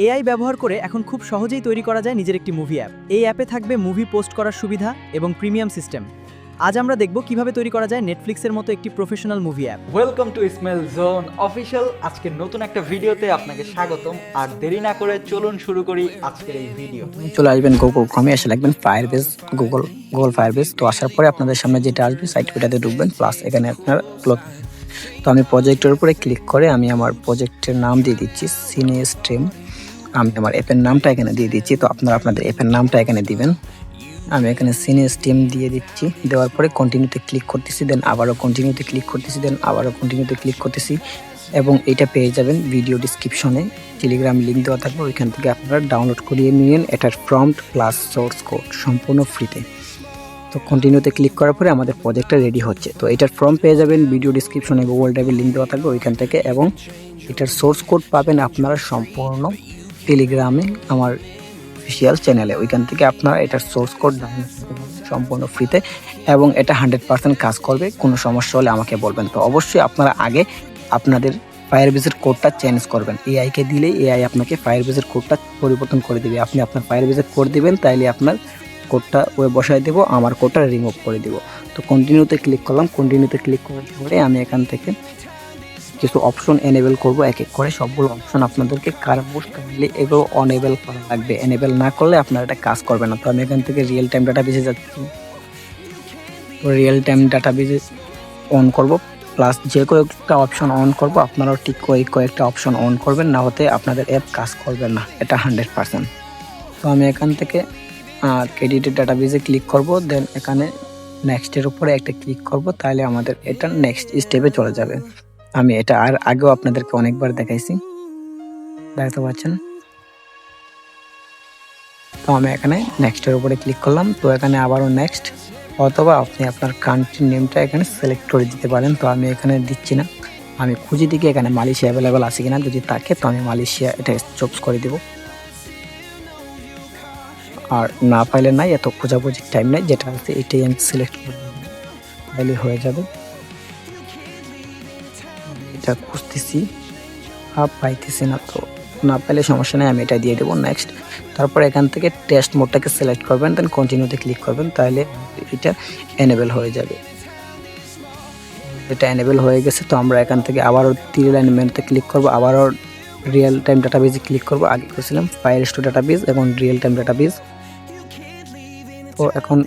AI ব্যবহার করে এখন খুব সহজেই তৈরি করা যায় নিজের একটি মুভি অ্যাপ। এই অ্যাপে থাকবে মুভি পোস্ট করার সুবিধা এবং প্রিমিয়াম সিস্টেম। আজ আমরা দেখব কিভাবে তৈরি করা যায় নেটফ্লিক্সের মতো একটি professional movie app. Welcome to Ismail zone official. আজকের নতুন একটা ভিডিওতে আপনাকে স্বাগতম। আর দেরি না করে চলুন শুরু করি আজকের এই ভিডিও। চলে আসবেন গুগল ক্রমে, এসে লিখবেন ফায়ারবেস, গুগল ফায়ারবেস। তো আসার পরে আপনাদের সামনে যেটা আসবে সাইটটাতে ঢুকবেন, প্লাস এখানে আপনার তো আমি প্রজেক্টের উপরে ক্লিক করে আমি আমার প্রজেক্টের নাম দিয়ে দিচ্ছি সিনে স্ট্রিম। আমি আমার অ্যাপের নামটা এখানে দিয়ে দিচ্ছি। তো আপনারা আপনাদের অ্যাপের নামটা এখানে দিবেন। আমি এখানে সিনে স্ট্রিম দিয়ে দিচ্ছি। দেওয়ার পরে কন্টিনিউতে ক্লিক করতেছি, দেন আবারও কন্টিনিউতে ক্লিক করতেছি, দেন আবারও কন্টিনিউতে ক্লিক করতেছি। এবং এটা পেয়ে যাবেন ভিডিও ডিসক্রিপশনে টেলিগ্রাম লিঙ্ক দেওয়া থাকবে, ওইখান থেকে আপনারা ডাউনলোড করিয়ে নিন। এটার প্রম্পট প্লাস সোর্স কোড সম্পূর্ণ ফ্রিতে। তো কন্টিনিউতে ক্লিক করার পরে আমাদের প্রজেক্টটা রেডি হচ্ছে। তো এটার ফর্ম পেয়ে যাবেন ভিডিও ডিসক্রিপশনে, গুগল ড্রাইভের লিঙ্ক দেওয়া থাকবে ওইখান থেকে। এবং এটার সোর্স কোড পাবেন আপনারা সম্পূর্ণ টেলিগ্রামে আমার অফিসিয়াল চ্যানেলে, ওইখান থেকে আপনারা এটার সোর্স কোড ডাউনলোড সম্পূর্ণ ফ্রিতে। এবং এটা 100% কাজ করবে। কোনো সমস্যা হলে আমাকে বলবেন। তো অবশ্যই আপনারা আগে আপনাদের ফায়ারবেসের কোডটা চেঞ্জ করবেন। এআইকে দিলেই এআই আপনাকে ফায়ারবেসের কোডটা পরিবর্তন করে দিবে। আপনি আপনার ফায়ারবেসের কোড দিবেন, তাইলে আপনার কোডটা ওয়ে বসায় দেবো, আমার কোডটা রিমুভ করে দিব। তো কন্টিনিউতে ক্লিক করলাম। কন্টিনিউতে ক্লিক করার পরে আমি এখান থেকে কিছু অপশন এনেবেল করব এক এক করে। সবগুলো অপশন আপনাদেরকে কারেন্টলি এগুলো অনেবেল করা লাগবে। এনেবেল না করলে আপনার এটা কাজ করবে না। তো আমি এখান থেকে রিয়েল টাইম ডাটাবেজে যাচ্ছি। তো রিয়েল টাইম ডাটাবেজে অন করব, প্লাস যে কয়েকটা অপশন অন করব আপনারাও ঠিক কয়েকটা অপশন অন করবেন, না হতে আপনাদের অ্যাপ কাজ করবে না, এটা 100%। তো আমি এখান থেকে ক্রেডিটেড ডাটাবেজে ক্লিক করব, দেন এখানে নেক্সটের উপরে একটা ক্লিক করব, তাহলে আমাদের এটা নেক্সট স্টেপে চলে যাবে। আমি এটা আর আগেও আপনাদেরকে অনেকবার দেখাইছি, দেখতে পাচ্ছেন। তো আমি এখানে নেক্সটের উপরে ক্লিক করলাম। তো এখানে আবারও নেক্সট, অথবা আপনি আপনার কান্ট্রি নেমটা এখানে সিলেক্ট করে দিতে পারেন। তো আমি এখানে দিচ্ছি না, আমি খুঁজে দিকে এখানে মালয়েশিয়া অ্যাভেলেবেল আছে কিনা, যদি থাকে তো আমি মালয়েশিয়া এটা চুজ করে দেব। আর না পাইলে নাই, এত খোঁজাখুঁজির টাইম নেই, যেটা আছে এটাই আমি সিলেক্ট করে দেব, তাহলে হয়ে যাবে। এটা খুঁজতেছি, পাইতেছি না, তো না পাইলে সমস্যা নেই, আমি এটা দিয়ে দেবো নেক্সট। তারপর এখান থেকে টেস্ট মোডটাকে সিলেক্ট করবেন, দেন কন্টিনিউতে ক্লিক করবেন, তাহলে এটা এনেবেল হয়ে যাবে। এটা এনেবেল হয়ে গেছে। তো আমরা এখান থেকে আবারও তীর লাইন মেনুতে ক্লিক করব, আবারও রিয়েল টাইম ডাটাবেজে ক্লিক করব। আগে করেছিলাম ফায়ারবেস ডাটাবেজ, এখন রিয়েল টাইম ডাটাবেজ। তো এখন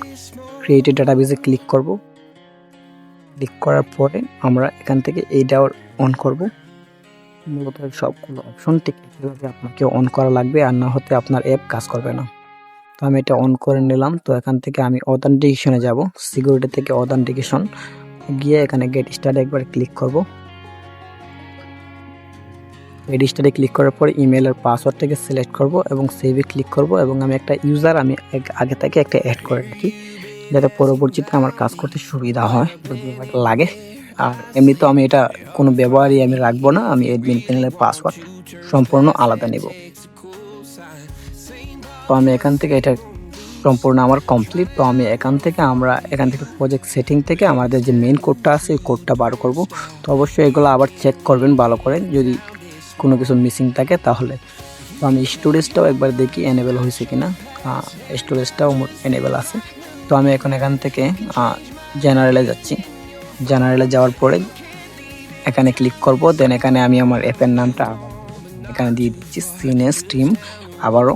ক্রিয়েটেড ডাটাবেজে ক্লিক করব। ক্লিক করার পরে আমরা এখান থেকে এইটাও অন করব। মূলত সবগুলো অপশন ঠিক এভাবে আপনাকে অন করা লাগবে, আর না হতে আপনার অ্যাপ কাজ করবে না। তো আমি এটা অন করে নিলাম। তো এখান থেকে আমি অথেন্টিকেশনে যাব, সিকিউরিটি থেকে অথেন্টিকেশন গিয়ে এখানে গেট স্টার্টে একবার ক্লিক করব। গেট স্টার্টে ক্লিক করার পর ইমেলের পাসওয়ার্ডটাকে সিলেক্ট করব এবং সেভে ক্লিক করব। এবং আমি একটা ইউজার আমি আগে থেকে একটা অ্যাড করে রাখি, যাতে পরবর্তীতে আমার কাজ করতে সুবিধা হয় যদি লাগে। আর এমনিতেও আমি এটা কোনো ব্যবহারই আমি রাখবো না, আমি অ্যাডমিন প্যানেলের পাসওয়ার্ড সম্পূর্ণ আলাদা নেব। তো আমি এখান থেকে এটা সম্পূর্ণ আমার কমপ্লিট। তো আমি এখান থেকে প্রজেক্ট সেটিং থেকে আমাদের যে মেইন কোডটা আছে ওই কোডটা বার করব। তো অবশ্যই এগুলো আবার চেক করবেন ভালো করে, যদি কোনো কিছু মিসিং থাকে তাহলে। তো আমি স্টোরেজটাও একবার দেখি এনেবেল হয়েছে কিনা। স্টোরেজটাও এনেবেল আছে। তো আমি এখন এখান থেকে জেনারেলে যাচ্ছি। জেনারেলে যাওয়ার পরে এখানে ক্লিক করব, দেন এখানে আমি আমার অ্যাপের নামটা এখানে দিয়ে দিচ্ছি সিনে স্ট্রিম। আবারও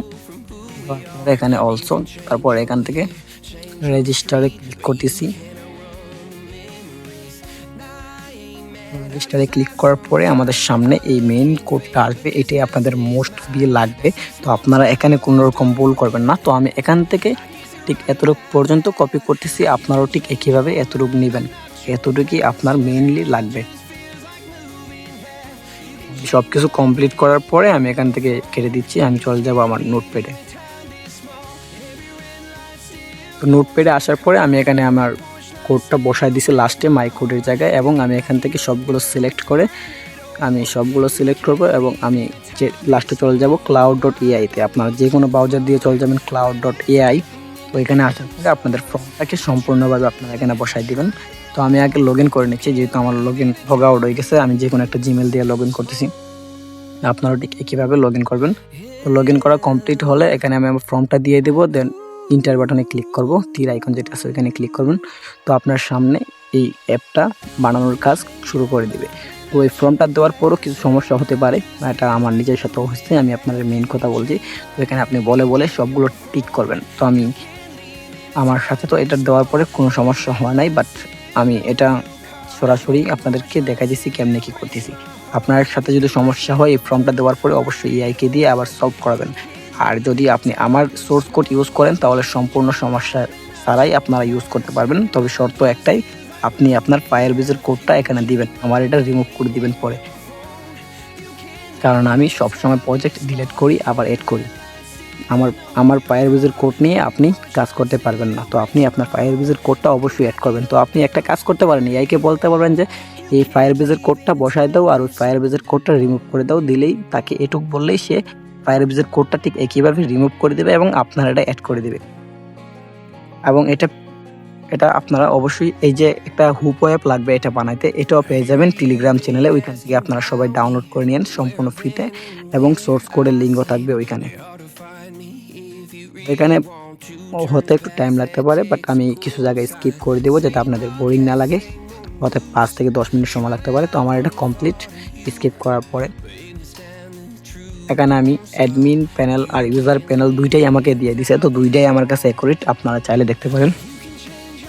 এখানে অলসো, তারপর এখান থেকে রেজিস্টারে ক্লিক করতেছি। রেজিস্টারে ক্লিক করার পরে আমাদের সামনে এই মেইন কোডটা আসবে, এটাই আপনাদের মোস্ট দিয়ে লাগবে। তো আপনারা এখানে কোনো রকম ভুল করবেন না। তো আমি এখান থেকে ঠিক এতটুকু পর্যন্ত কপি করতেছি, আপনারাও ঠিক একইভাবে এতটুকু নেবেন, এতটুকুই আপনার মেইনলি লাগবে। সব কিছু কমপ্লিট করার পরে আমি এখান থেকে কেটে দিচ্ছি, আমি চলে যাব আমার নোটপ্যাডে। তো নোটপ্যাডে আসার পরে আমি এখানে আমার কোডটা বসায় দিছি লাস্টে মাই কোডের জায়গায়। এবং আমি এখান থেকে সবগুলো সিলেক্ট করব এবং আমি যে লাস্টে চলে যাব cloud.ai-তে। আপনারা যে কোনো ব্রাউজার দিয়ে চলে যাবেন cloud.ai। তো এখানে আসার পরে আপনাদের ফর্মটাকে সম্পূর্ণভাবে আপনারা এখানে বসাই দিবেন। তো আমি আগে লগ ইন করে নিচ্ছি, যেহেতু আমার লগ আউট হয়ে গেছে, আমি যে কোনো একটা জিমেল দিয়ে লগ ইন করতেছি। তো আমি এখান থেকে লগ ইন করে নিচ্ছি। তো লগ ইন করার পরে আমি এখান থেকে আমার কোডটা বসায় দিচ্ছি। তো আমি এখান থেকে আপনারা ঠিক একইভাবে লগ ইন করবেন। তো লগ ইন করা কমপ্লিট হলে এখানে আমি আমার ফর্মটা দিয়ে দেবো, দেন ইন্টার বাটনে ক্লিক করব, তীর আইকন যেটা আছে ওইখানে ক্লিক করবেন। তো আপনার সামনে এই অ্যাপটা বানানোর কাজ শুরু করে দিবে। তো এই ফর্মটা দেওয়ার পরও কিছু সমস্যা হতে পারে, এটা আমার নিজের সাথে হচ্ছে, আমি আপনাদের মেইন কথা বলছি। তো এখানে আপনি বলে বলে সবগুলো টিক করবেন। তো আমি আমার সাথে তো এটা দেওয়ার পরে কোনো সমস্যা হয় নাই, বাট আমি এটা সরাসরি আপনাদেরকে দেখাই দিচ্ছি কেমনে কি করতেছি। আপনার সাথে যদি সমস্যা হয় এই ফর্মটা দেওয়ার পরে অবশ্যই এআইকে দিয়ে আবার সলভ করাবেন। আর যদি আপনি আমার সোর্স কোড ইউজ করেন তাহলে সম্পূর্ণ সমস্যা ছাড়াই আপনারা ইউজ করতে পারবেন। তবে শর্ত একটাই, আপনি আপনার ফায়ারবেজের কোডটা এখানে দিবেন, আমার এটা রিমুভ করে দিবেন পরে, কারণ আমি সবসময় প্রজেক্ট ডিলিট করি আবার এড করি। আমার ফায়ারবেজের কোড নিয়ে আপনি কাজ করতে পারবেন না। তো আপনি আপনার ফায়ারবেজের কোডটা অবশ্যই অ্যাড করবেন। তো আপনি একটা কাজ করতে পারেন, এআইকে বলতে পারবেন যে এই ফায়ারবেজের কোডটা বসায় দাও আর ওই ফায়ারবেজের কোডটা রিমুভ করে দাও, দিলেই তাকে এটুক বললেই সে ফায়ারবেজের কোডটা ঠিক একইভাবে রিমুভ করে দেবে এবং আপনার এটা অ্যাড করে দেবে। এবং এটা আপনারা অবশ্যই এই যে একটা হুপ অ্যাপ লাগবে এটা বানাইতে, এটাও পেয়ে যাবেন টেলিগ্রাম চ্যানেলে, ওইখান থেকে আপনারা সবাই ডাউনলোড করে নিন সম্পূর্ণ ফ্রিতে, এবং সোর্স কোডের লিঙ্কও থাকবে ওইখানে। এখানে হতে একটু টাইম লাগতে পারে, বাট আমি কিছু জায়গায় স্কিপ করে দেবো যাতে আপনাদের বোরিং না লাগে, হতে 5 থেকে 10 মিনিট সময় লাগতে পারে। তো আমার এটা কমপ্লিট স্কিপ করার পরে এখানে আমি অ্যাডমিন প্যানেল আর ইউজার প্যানেল দুইটাই আমাকে দিয়ে দিছে, তো দুইটাই আমার কাছে অ্যাকুরেট, আপনারা চাইলে দেখতে পারেন।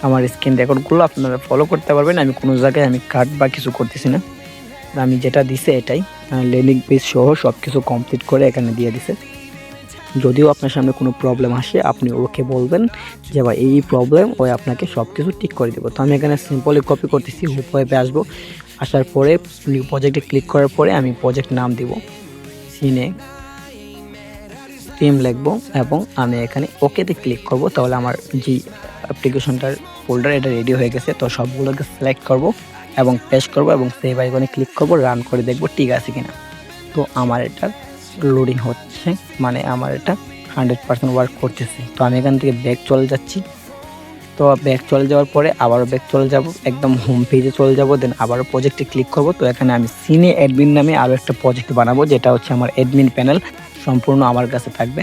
আমার স্ক্রিন রেকর্ডগুলো আপনারা ফলো করতে পারবেন, আমি কোনো জায়গায় আমি কাট বা কিছু করতেছি না, আমি যেটা দিছে এটাই ল্যান্ডিং পেজ সহ সব কিছু কমপ্লিট করে এখানে দিয়ে দিছে। যদিও আপনার সামনে কোনো প্রবলেম আসে আপনি ওকে বলবেন যে ভাই এই প্রবলেম, ওই আপনাকে সব কিছু ঠিক করে দেবো। তো আমি এখানে সিম্পলি কপি করতেছি, হুপ ওয়েবে আসবো, আসার পরে নিউ প্রজেক্টে ক্লিক করার পরে আমি প্রজেক্ট নাম দিব সিনে স্ট্রিম লিখবো এবং আমি এখানে ওকেতে ক্লিক করব। তাহলে আমার যে অ্যাপ্লিকেশনটার ফোল্ডার এটা রেডি হয়ে গেছে। তো সবগুলোকে সিলেক্ট করব এবং পেস্ট করব এবং সেভ আইকনে ক্লিক করব, রান করে দেখব ঠিক আছে কিনা। তো আমার এটা লোডিং হচ্ছে, মানে আমার এটা 100% ওয়ার্ক করতেছে। তো আমি এখান থেকে ব্যাক চলে যাচ্ছি। তো ব্যাক চলে যাওয়ার পরে আবারও ব্যাক চলে যাব, একদম হোম পেজে চলে যাব, দেন আবারও প্রজেক্টে ক্লিক করব। তো এখানে আমি সিনে অ্যাডমিন নামে আরও একটা প্রজেক্ট বানাবো, যেটা হচ্ছে আমার অ্যাডমিন প্যানেল, সম্পূর্ণ আমার কাছে থাকবে।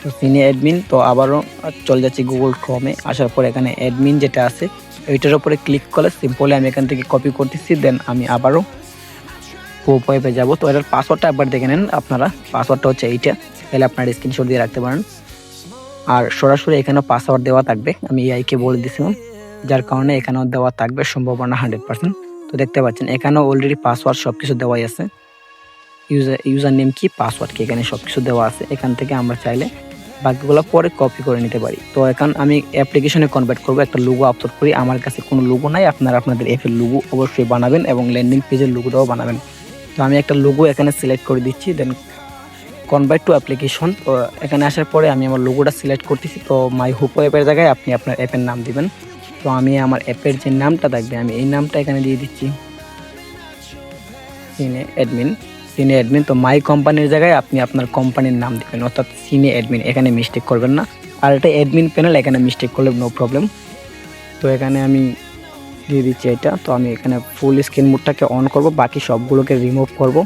তো সিনে অ্যাডমিন, তো আবারও চলে যাচ্ছি গুগল ক্রোমে, আসার পর এখানে অ্যাডমিন যেটা আছে ওইটার উপরে ক্লিক করলে সিম্পলি আমি এখান থেকে কপি করতেছি, দেন আমি আবারও হুপ ওয়েবে যাব। তো এটার পাসওয়ার্ডটা একবার দেখে নেন আপনারা, পাসওয়ার্ডটা হচ্ছে এইটা, তাহলে আপনারা স্ক্রিনশট দিয়ে রাখতে পারেন। আর সরাসরি এখানেও পাসওয়ার্ড দেওয়া থাকবে, আমি এআইকে বলে দিয়েছিলাম, যার কারণে এখানেও দেওয়া থাকবে সম্ভাবনা 100%। তো দেখতে পাচ্ছেন এখানেও অলরেডি পাসওয়ার্ড সব কিছু দেওয়াই আছে, ইউজার নেম কি পাসওয়ার্ড কি এখানে সব কিছু দেওয়া আছে। এখান থেকে আমরা চাইলে বাকিগুলো পরে কপি করে নিতে পারি। তো এখন আমি অ্যাপ্লিকেশনে কনভার্ট করবো, একটা লোগো আপলোড করি। আমার কাছে কোনো লোগো নাই, আপনারা আপনাদের অ্যাপের লোগো অবশ্যই বানাবেন এবং ল্যান্ডিং পেজের লোগোটাও বানাবেন। তো আমি একটা লোগো এখানে সিলেক্ট করে দিচ্ছি, দেন কনভার্ট টু অ্যাপ্লিকেশন। তো এখানে আসার পরে আমি আমার লোগোটা সিলেক্ট করতেছি। তো মাই হুপ অ্যাপের জায়গায় আপনি আপনার অ্যাপের নাম দিবেন। তো আমি আমার অ্যাপের যে নামটা থাকবে আমি এই নামটা এখানে দিয়ে দিচ্ছি, সিনে অ্যাডমিন। তো মাই কোম্পানির জায়গায় আপনি আপনার কোম্পানির নাম দিবেন, অর্থাৎ সিনে অ্যাডমিন, এখানে মিস্টেক করবেন না। আর এটা অ্যাডমিন প্যানেল, এখানে মিস্টেক করলে নো প্রবলেম। তো এখানে আমি দিয়ে দিচ্ছি এটা। তো আমি এখানে ফুল স্ক্রিন মোডটাকে অন করব, বাকি সবগুলোকে রিমুভ করব,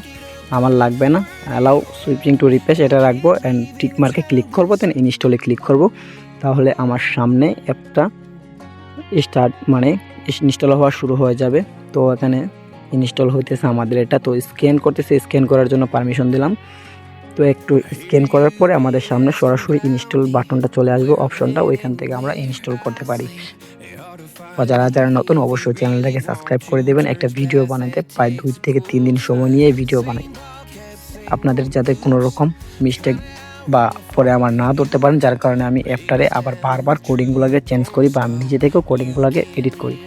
আমার লাগবে না। অ্যালাউ সুইচিং টু রিফ্রেশ এটা রাখবো, অ্যান্ড টিক মার্কে ক্লিক করবো, দেন ইনস্টলে ক্লিক করব। তাহলে আমার সামনে অ্যাপটা ইনস্টল হওয়া শুরু হয়ে যাবে। তো এখানে ইনস্টল হইতেছে আমাদের এটা। তো স্ক্যান করতেছে, স্ক্যান করার জন্য পারমিশন দিলাম। তো একটু স্ক্যান করার পরে আমাদের সামনে সরাসরি ইনস্টল বাটনটা চলে আসবে, অপশনটা, ওইখান থেকে আমরা ইনস্টল করতে পারি। যারা যারা নতুন অবশ্যই চ্যানেলটাকে সাবস্ক্রাইব করে দেবেন। একটা ভিডিও বানাতে প্রায় 2 থেকে 3 দিন সময় নিয়ে ভিডিও বানাই, আপনাদের যাতে কোনো রকম মিস্টেক বা পরে আমার না ধরতে পারেন, যার কারণে আমি অ্যাপটারে আবার বারবার কোডিংগুলোকে চেঞ্জ করি বা আমি নিজে থেকেও কোডিংগুলোকে এডিট করি।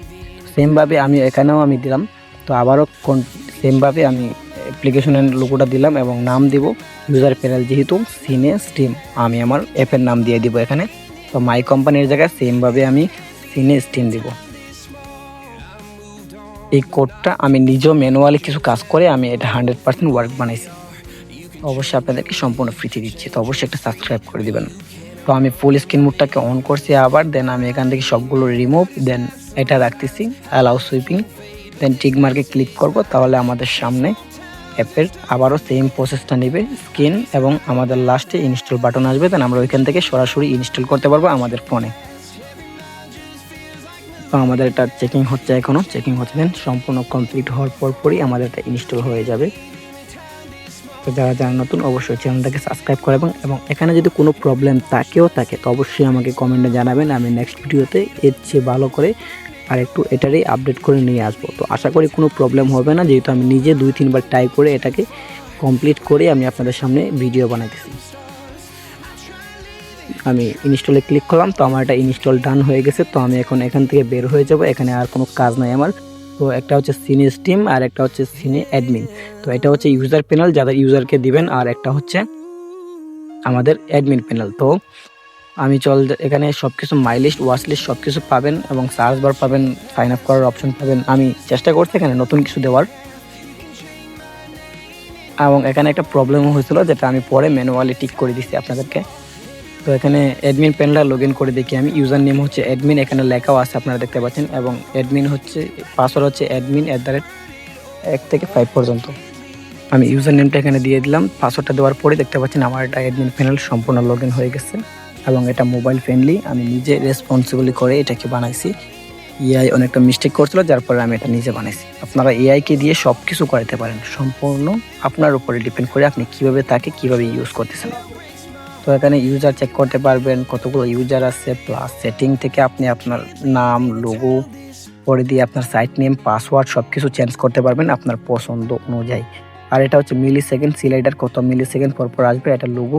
সেমভাবে আমি এখানেও আমি দিলাম। তো আবারও সেমভাবে আমি অ্যাপ্লিকেশনের লোগোটা দিলাম এবং নাম দিব ইউজার প্যানেল, যেহেতু সিনে স্ট্রিম, আমি আমার অ্যাপের নাম দিয়ে দিব এখানে। তো মাই কোম্পানির জায়গায় সেমভাবে আমি সিনে স্ট্রিম দিব। এই কোডটা আমি নিজেও ম্যানুয়ালি কিছু কাজ করে আমি এটা 100% ওয়ার্ক বানাইছি। অবশ্যই আপনাদেরকে সম্পূর্ণ ফ্রিতে দিচ্ছি, তো অবশ্যই একটা সাবস্ক্রাইব করে দিবেন। তো আমি ফুল স্ক্রিন মোডটাকে অন করছি আবার, দেন আমি এখান থেকে সবগুলো রিমুভ, দেন এটা রাখতেছি অ্যালাউ সুইপিং, দেন টিক মার্কে ক্লিক করব। তাহলে আমাদের সামনে অ্যাপের আবারও সেম প্রসেসটা নেবে, স্ক্রিন এবং আমাদের লাস্টে ইনস্টল বাটন আসবে, দেন আমরা ওইখান থেকে সরাসরি ইনস্টল করতে পারবো আমাদের ফোনে। তো আমাদের এটা চেকিং হচ্ছে, এখনও চেকিং হচ্ছে, দেন সম্পূর্ণ কমপ্লিট হওয়ার পরই আমাদের এটা ইনস্টল হয়ে যাবে। তো যারা যারা নতুন অবশ্যই চ্যানেলটাকে সাবস্ক্রাইব করবেন এবং এখানে যদি কোনো প্রবলেম থাকে তো অবশ্যই আমাকে কমেন্টে জানাবেন, আমি নেক্সট ভিডিওতে এর চেয়ে ভালো করে আর একটু এটারই আপডেট করে নিয়ে আসবো। তো আশা করি কোনো প্রবলেম হবে না, যেহেতু আমি নিজে 2-3 বার ট্রাই করে এটাকে কমপ্লিট করে আমি আপনাদের সামনে ভিডিও বানাইতেছি। আমি ইনস্টলে ক্লিক করলাম, তো আমার এটা ইনস্টল ডান হয়ে গেছে। তো আমি এখন এখান থেকে বের হয়ে যাব, এখানে আর কোনো কাজ নাই আমার। তো একটা হচ্ছে সিনে স্টিম আর একটা হচ্ছে সিনে অ্যাডমিন। তো এটা হচ্ছে ইউজার প্যানেল যাদের ইউজারকে দিবেন, আর একটা হচ্ছে আমাদের অ্যাডমিন প্যানেল। তো আমি এখানে সব কিছু মাই লিস্ট, ওয়াচ লিস্ট সব কিছু পাবেন এবং সার্চ বার পাবেন, সাইন আপ করার অপশন পাবেন। আমি চেষ্টা করছি এখানে নতুন কিছু দেওয়ার, এবং এখানে একটা প্রবলেমও হয়েছিল যেটা আমি পরে ম্যানুয়ালি ঠিক করে দিচ্ছি আপনাদেরকে। তো এখানে অ্যাডমিন প্যানেলটা লগ ইন করে দেখি আমি। ইউজার নেম হচ্ছে অ্যাডমিন, এখানে লেখাও আছে আপনারা দেখতে পাচ্ছেন, এবং অ্যাডমিন হচ্ছে পাসওয়ার্ড হচ্ছে অ্যাডমিন @1 থেকে 5 পর্যন্ত। আমি ইউজার নেমটা এখানে দিয়ে দিলাম, পাসওয়ার্ডটা দেওয়ার পরে দেখতে পাচ্ছেন আমার এটা অ্যাডমিন প্যানেল সম্পূর্ণ লগ ইন হয়ে গেছে এবং এটা মোবাইল ফ্রেন্ডলি। আমি নিজে রেসপন্সিবলি করে এটাকে বানাইছি। এআই অনেকটা মিস্টেক করছিল, যার পরে আমি এটা নিজে বানাইছি। আপনারা এআইকে দিয়ে সব কিছু করাতে পারেন, সম্পূর্ণ আপনার উপরে ডিপেন্ড করে আপনি কীভাবে তাকে কীভাবে ইউজ করতেছেন। তো এখানে ইউজার চেক করতে পারবেন কতগুলো ইউজার আছে, প্লাস সেটিং থেকে আপনি আপনার নাম, লোগো পরে দিয়ে আপনার সাইট নেম, পাসওয়ার্ড সব কিছু চেঞ্জ করতে পারবেন আপনার পছন্দ অনুযায়ী। আর এটা হচ্ছে মিলি সেকেন্ড সিলাইডার, কত মিলি সেকেন্ড পর আসবে এটা লোগো।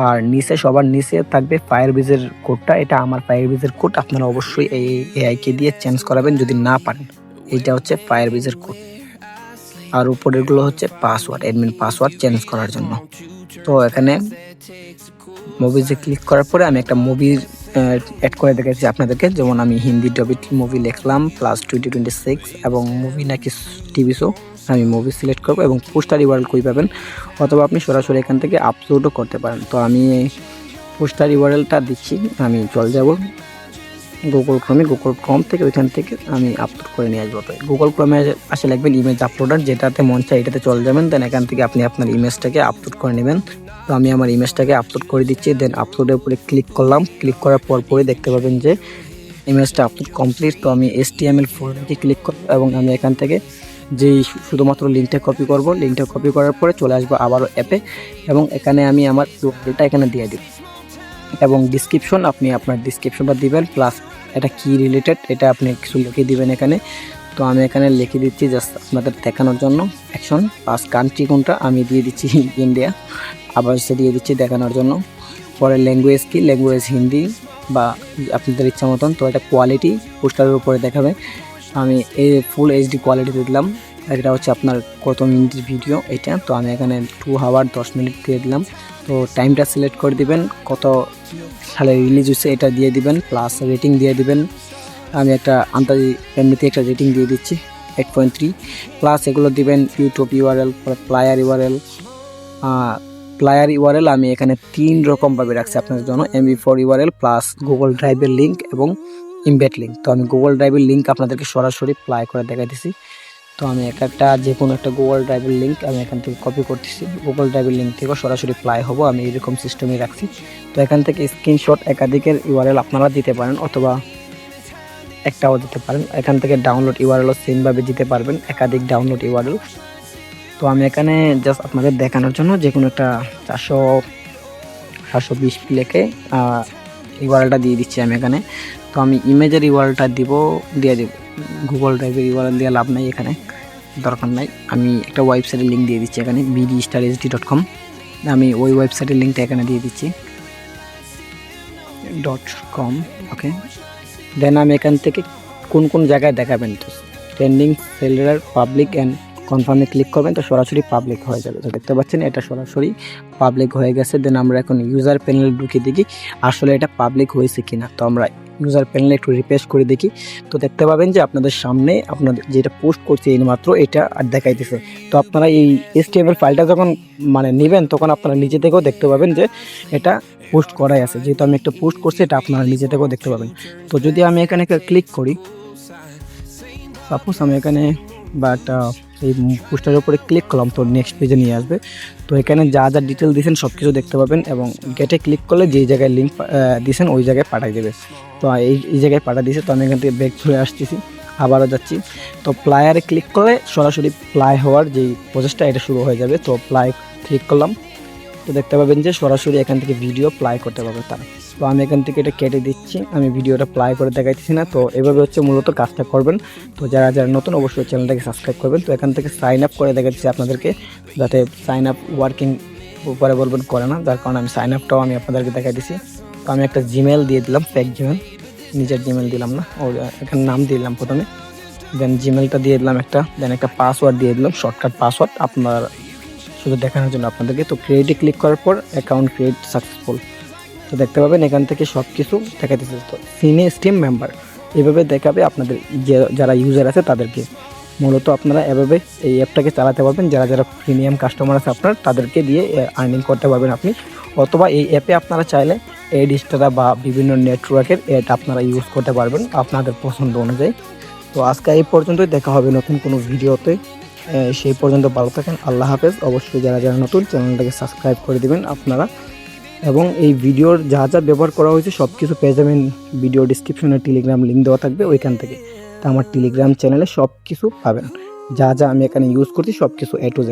আর নিচে সবার নিচে থাকবে ফায়ারবেজের কোডটা, এটা আমার ফায়ারবেজের কোড। আপনারা অবশ্যই এই এআইকে দিয়ে চেঞ্জ করাবেন যদি না পারেন। এইটা হচ্ছে ফায়ারবেজের কোড, আর উপরেরগুলো হচ্ছে পাসওয়ার্ড, অ্যাডমিন পাসওয়ার্ড চেঞ্জ করার জন্য। তো এখানে মুভিজে ক্লিক করার পরে আমি একটা মুভি অ্যাড করে দেখাচ্ছি আপনাদেরকে। যেমন আমি হিন্দি ডবিট মুভি লিখলাম প্লাস 2026 এবং মুভি নাকি টিভি শো। আমি মুভি সিলেক্ট করবো এবং পোস্টার ইউআরএল কই পাবেন, অথবা আপনি সরাসরি এখান থেকে আপলোডও করতে পারেন। তো আমি পোস্টার ইউআরএলটা দিচ্ছি, আমি চলে যাব গুগল ক্রোম থেকে, ওইখান থেকে আমি আপলোড করে নিয়ে আসবো। তো গুগল ক্রোমে আসে লিখবেন ইমেজ আপলোডার, যেটাতে মন চায় এটাতে চলে যাবেন, দেন এখান থেকে আপনি আপনার ইমেজটাকে আপলোড করে নেবেন। তো আমি আমার ইমেজটাকে আপলোড করে দিচ্ছি, দেন আপলোডের উপরে ক্লিক করলাম। ক্লিক করার পরে দেখতে পাবেন যে ইমেজটা আপলোড কমপ্লিট। তো আমি HTML ফোল্ডারকে ক্লিক করব এবং আমি এখান থেকে যেই শুধুমাত্র লিঙ্কটা কপি করব, লিঙ্কটা কপি করার পরে চলে আসবো আবারও অ্যাপে এবং এখানে আমি আমার URL-টা এখানে দিয়ে দিব এবং ডিসক্রিপশন, আপনি আপনার ডিসক্রিপশনটা দিবেন, প্লাস এটা কি রিলেটেড এটা আপনি কিছু লিখে দিবেন এখানে। তো আমি এখানে লিখে দিচ্ছি জাস্ট আপনাদের দেখানোর জন্য অ্যাকশন, প্লাস কান্ট্রি কোনটা আমি দিয়ে দিচ্ছি ইন্ডিয়া, আবার সে দিয়ে দিচ্ছি দেখানোর জন্য। পরে ল্যাঙ্গুয়েজ কি, ল্যাঙ্গুয়েজ হিন্দি বা আপনাদের ইচ্ছা মতন। তো এটা কোয়ালিটি পোস্টারের উপরে দেখাবে, আমি এই ফুল HD কোয়ালিটিতে দিলাম। এটা হচ্ছে আপনার কত মিনিটের ভিডিও এটা। তো আমি এখানে 2 আওয়ার 10 মিনিট দিয়ে দিলাম। তো টাইমটা সিলেক্ট করে দিবেন, কত সালে রিলিজ হচ্ছে এটা দিয়ে দিবেন, প্লাস রেটিং দিয়ে দিবেন। আমি একটা আন্দাজি এমনিতে একটা রেটিং দিয়ে দিচ্ছি 8.3, প্লাস এগুলো দিবেন ইউটিউব URL, প্লায়ার URL আমি এখানে 3 রকমভাবে রাখছি আপনাদের জন্য, MP4 URL প্লাস গুগল ড্রাইভের লিঙ্ক এবং ইমবেড লিঙ্ক। তো আমি গুগল ড্রাইভের লিঙ্ক আপনাদেরকে সরাসরি প্লাই করে দেখাইতেছি। তো আমি একটা যে কোনো একটা গুগল ড্রাইভের লিঙ্ক আমি এখান থেকে কপি করতেছি, গুগল ড্রাইভের লিঙ্ক থেকেও সরাসরি প্লাই হবো, আমি এরকম সিস্টেমে রাখছি। তো এখান থেকে স্ক্রিনশট একাধিকের URL আপনারা দিতে পারেন অথবা একটাও দিতে পারেন। এখান থেকে ডাউনলোড URLও সেমভাবে দিতে পারবেন, একাধিক ডাউনলোড URL। তো আমি এখানে জাস্ট আপনাদের দেখানোর জন্য যে কোনো একটা 420 লিখে URLটা দিয়ে দিচ্ছি আমি এখানে। তো আমি ইমেজের URLটা দিয়ে দেব, গুগল ড্রাইভের URL দিয়ে লাভ নাই, এখানে দরকার নাই। আমি একটা ওয়েবসাইটের লিঙ্ক দিয়ে দিচ্ছি এখানে bdstarhd.com, আমি ওই ওয়েবসাইটের লিঙ্কটা এখানে দিয়ে দিচ্ছি .com। ওকে, দেন আমি এখান থেকে কোন কোন জায়গায় দেখাবেন, তো ট্রেন্ডিং, সেলার, পাবলিক অ্যান্ড কনফার্মে ক্লিক করবেন, তো সরাসরি পাবলিক হয়ে যাবে। তো দেখতে পাচ্ছেন এটা সরাসরি পাবলিক হয়ে গেছে। দেন আমরা এখন ইউজার প্যানেলে ঢুকে দেখি আসলে এটা পাবলিক হয়েছে কিনা। তো আমরা ইউজার প্যানেলে একটু রিফ্রেশ করে দেখি, তো দেখতে পাবেন যে আপনাদের সামনে আপনাদের যেটা পোস্ট করছে এই মাত্র এটা আর দেখাইতেছে। তো আপনারা এই HTML ফাইলটা যখন নেবেন তখন আপনারা নিজে থেকেও দেখতে পাবেন যে এটা পোস্ট করাই আছে, যেহেতু আমি একটা পোস্ট করছি এটা আপনারা নিজে থেকেও দেখতে পাবেন। তো যদি আমি এখানে ক্লিক করি, সাপোজ আমি এখানে বা একটা এই পোস্টারের উপরে ক্লিক করলাম তো নেক্সট পেজে নিয়ে আসবে। তো এখানে যা যা ডিটেল দিয়েছেন সব কিছু দেখতে পাবেন এবং গেটে ক্লিক করলে যেই জায়গায় লিঙ্ক দিয়েছেন ওই জায়গায় পাঠিয়ে দেবে। তো এই জায়গায় পাঠিয়ে দিয়েছে, তো আমি এখান থেকে ব্যাক চলে আসতেছি, আবারও যাচ্ছি। তো প্লায়ারে ক্লিক করলে সরাসরি প্লাই হওয়ার যেই প্রসেসটা এটা শুরু হয়ে যাবে। তো প্লাই ক্লিক করলাম, তো দেখতে পাবেন যে সরাসরি এখান থেকে ভিডিও প্লাই করতে পারবে তারা। তো আমি এখান থেকে এটা কেটে দিচ্ছি, আমি ভিডিওটা প্লাই করে দেখাইতেছি না। তো এভাবে হচ্ছে মূলত কাজটা করবেন। তো যারা যারা নতুন অবশ্যই চ্যানেলটাকে সাবস্ক্রাইব করবেন। তো এখান থেকে সাইন আপ করে দেখাচ্ছি আপনাদেরকে, যাতে সাইন আপ ওয়ার্কিং পরে বলবেন করে না, যার কারণে আমি সাইন আপটাও আমি আপনাদেরকে দেখাই দিছি। তো আমি একটা জিমেল দিয়ে দিলাম, ফেক জিমেল, নিজের জিমেল দিলাম না, ও এখানে নাম দিলাম প্রথমে, দেন জিমেলটা দিয়ে দিলাম একটা, দেন একটা পাসওয়ার্ড দিয়ে দিলাম, শর্টকাট পাসওয়ার্ড আপনার শুধু দেখানোর জন্য আপনাদেরকে। তো ক্রিয়েটে ক্লিক করার পর অ্যাকাউন্ট ক্রিয়েট সাকসেসফুল, তো দেখতে পাবেন এখান থেকে সব কিছু দেখাতেছে। তো সিনে স্টিম মেম্বার এভাবে দেখাবে আপনাদের যারা ইউজার আছে তাদেরকে। মূলত আপনারা এভাবে এই অ্যাপটাকে চালাতে পারবেন, যারা যারা প্রিমিয়াম কাস্টমার আছে আপনার তাদেরকে দিয়ে আর্নিং করতে পারবেন আপনি। অথবা এই অ্যাপে আপনারা চাইলে এড স্টারা বা বিভিন্ন নেটওয়ার্কের অ্যাড আপনারা ইউজ করতে পারবেন আপনাদের পছন্দ অনুযায়ী। তো আজকে এই পর্যন্তই, দেখা হবে নতুন কোনো ভিডিওতে। সেই পর্যন্ত ভালো থাকেন, আল্লাহ হাফেজ। অবশ্যই যারা যারা নতুন চ্যানেলটাকে সাবস্ক্রাইব করে দেবেন আপনারা, এবং এই ভিডিওর যা যা ব্যবহার করা হয়েছে সব কিছু পেয়ে যাবেন ভিডিও ডিসক্রিপশনে, টেলিগ্রাম লিঙ্ক দেওয়া থাকবে ওইখান থেকে। তো আমার টেলিগ্রাম চ্যানেলে সব কিছু পাবেন, যা যা আমি এখানে ইউজ করছি সব কিছু A to Z।